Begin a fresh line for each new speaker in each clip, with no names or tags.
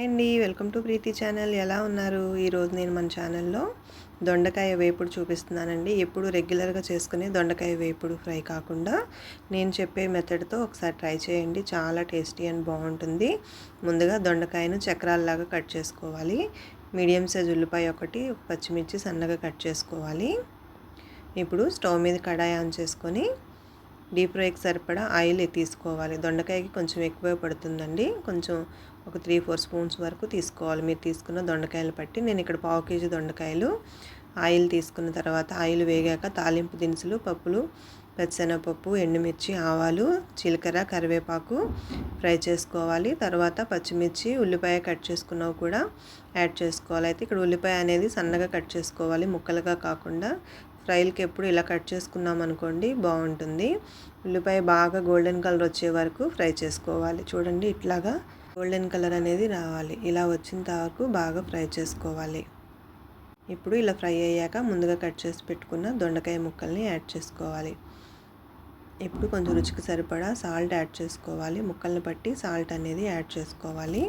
అండి welcome to Preethi channel. ఎలా ఉన్నారు? ఈరోజు నేను మన ఛానల్లో దొండకాయ వేపుడు చూపిస్తున్నానండి. ఎప్పుడు రెగ్యులర్గా చేసుకునే దొండకాయ వేపుడు ఫ్రై కాకుండా నేను చెప్పే మెథడ్తో ఒకసారి ట్రై చేయండి. చాలా టేస్టీ అండ్ బాగుంటుంది. ముందుగా దొండకాయను చక్రాల్లాగా కట్ చేసుకోవాలి. మీడియం సైజ్ ఉల్లిపాయ ఒకటి, పచ్చిమిర్చి సన్నగా కట్ చేసుకోవాలి. ఇప్పుడు స్టవ్ మీద కడాయి ఆన్ చేసుకొని డీప్ ఫ్రైకి సరిపడా ఆయిల్ తీసుకోవాలి. దొండకాయకి కొంచెం ఎక్కువే పడుతుందండి. కొంచెం ఒక 3-4 స్పూన్స్ వరకు తీసుకోవాలి. మీరు తీసుకున్న దొండకాయలు బట్టి. నేను ఇక్కడ 1/2 కేజీ దొండకాయలు ఆయిల్ తీసుకున్న తర్వాత ఆయిల్ వేగాక తాలింపు దినుసులు, పప్పులు, పచ్చిశనగపప్పు, ఎండుమిర్చి, ఆవాలు, జీలకర్ర, కరివేపాకు ఫ్రై చేసుకోవాలి. తర్వాత పచ్చిమిర్చి, ఉల్లిపాయ కట్ చేసుకున్నవి కూడా యాడ్ చేసుకోవాలి. అయితే ఇక్కడ ఉల్లిపాయ అనేది సన్నగా కట్ చేసుకోవాలి, ముక్కలుగా కాకుండా. ఫ్రైలకి ఎప్పుడు ఇలా కట్ చేసుకున్నాం అనుకోండి బాగుంటుంది. ఉల్లిపాయ బాగా గోల్డెన్ కలర్ వచ్చే వరకు ఫ్రై చేసుకోవాలి. చూడండి, ఇట్లాగా గోల్డెన్ కలర్ అనేది రావాలి. ఇలా వచ్చిన వరకు బాగా ఫ్రై చేసుకోవాలి. ఇప్పుడు ఇలా ఫ్రై అయ్యాక ముందుగా కట్ చేసి పెట్టుకున్న దొండకాయ ముక్కల్ని యాడ్ చేసుకోవాలి. ఇప్పుడు కొంచెం రుచికి సరిపడా సాల్ట్ యాడ్ చేసుకోవాలి. ముక్కల్ని బట్టి సాల్ట్ అనేది యాడ్ చేసుకోవాలి.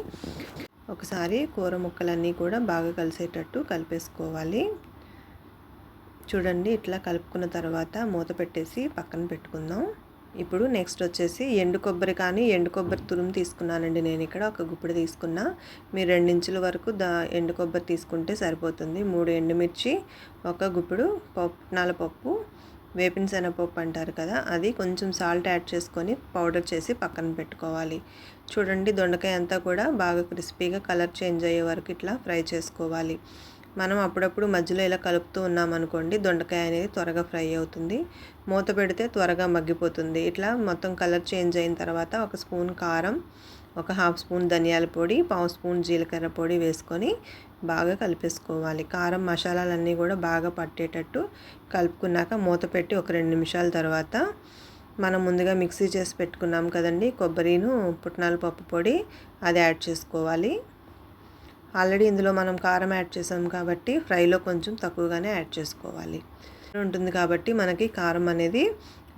ఒకసారి కూర ముక్కలన్నీ కూడా బాగా కలిసేటట్టు కలిపేసుకోవాలి. చూడండి, ఇట్లా కలుపుకున్న తర్వాత మూత పెట్టేసి పక్కన పెట్టుకుందాం. ఇప్పుడు నెక్స్ట్ వచ్చేసి ఎండు కొబ్బరి తురుము తీసుకున్నానండి. నేను ఇక్కడ ఒక గుప్పెడు తీసుకున్నా. మీరు 2 ఇంచుల వరకు ఎండు కొబ్బరి తీసుకుంటే సరిపోతుంది. 3 ఎండుమిర్చి, ఒక గుప్పెడు పుట్నాల పప్పు, వేపిన శనగపప్పు అంటారు కదా, అది కొంచెం సాల్ట్ యాడ్ చేసుకొని పౌడర్ చేసి పక్కన పెట్టుకోవాలి. చూడండి, దొండకాయ అంతా కూడా బాగా క్రిస్పీగా కలర్ చేంజ్ అయ్యే వరకు ఇట్లా ఫ్రై చేసుకోవాలి. మనం అప్పుడప్పుడు మధ్యలో ఇలా కలుపుతూ ఉన్నామనుకోండి, దొండకాయ అనేది త్వరగా ఫ్రై అవుతుంది. మూత పెడితే త్వరగా మగ్గిపోతుంది. ఇట్లా మొత్తం కలర్ చేంజ్ అయిన తర్వాత 1 స్పూన్ కారం, ఒక 1/2 స్పూన్ ధనియాల పొడి, 1/2 స్పూన్ జీలకర్ర పొడి వేసుకొని బాగా కలిపేసుకోవాలి. కారం మసాలాలన్నీ కూడా బాగా పట్టేటట్టు కలుపుకున్నాక మూత పెట్టి ఒక 2 నిమిషాల తర్వాత మనం ముందుగా మిక్సీ చేసి పెట్టుకున్నాం కదండి కొబ్బరిను పుట్నాల పప్పు పొడి, అది యాడ్ చేసుకోవాలి. ఆల్రెడీ ఇందులో మనం కారం యాడ్ చేసాం కాబట్టి ఫ్రైలో కొంచెం తక్కువగానే యాడ్ చేసుకోవాలి. ఉంటుంది కాబట్టి మనకి కారం అనేది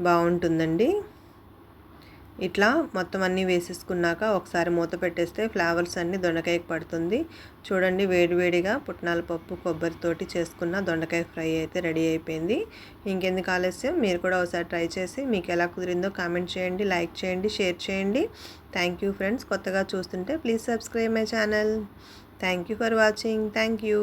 బాగుంటుందండి. ఇట్లా మొత్తం అన్నీ వేసేసుకున్నాక ఒకసారి మూత పెట్టేస్తే ఫ్లేవర్స్ అన్నీ దొండకాయకి పడుతుంది. చూడండి, వేడివేడిగా పుట్నాల పప్పు కొబ్బరితోటి చేసుకున్న దొండకాయ ఫ్రై అయితే రెడీ అయిపోయింది. ఇంకెందుకు ఆలస్యం, మీరు కూడా ఒకసారి ట్రై చేసి మీకు ఎలా కుదిరిందో కామెంట్ చేయండి, లైక్ చేయండి, షేర్ చేయండి. Thank you friends. కొత్తగా చూస్తుంటే please subscribe my channel. Thank you for watching. Thank you.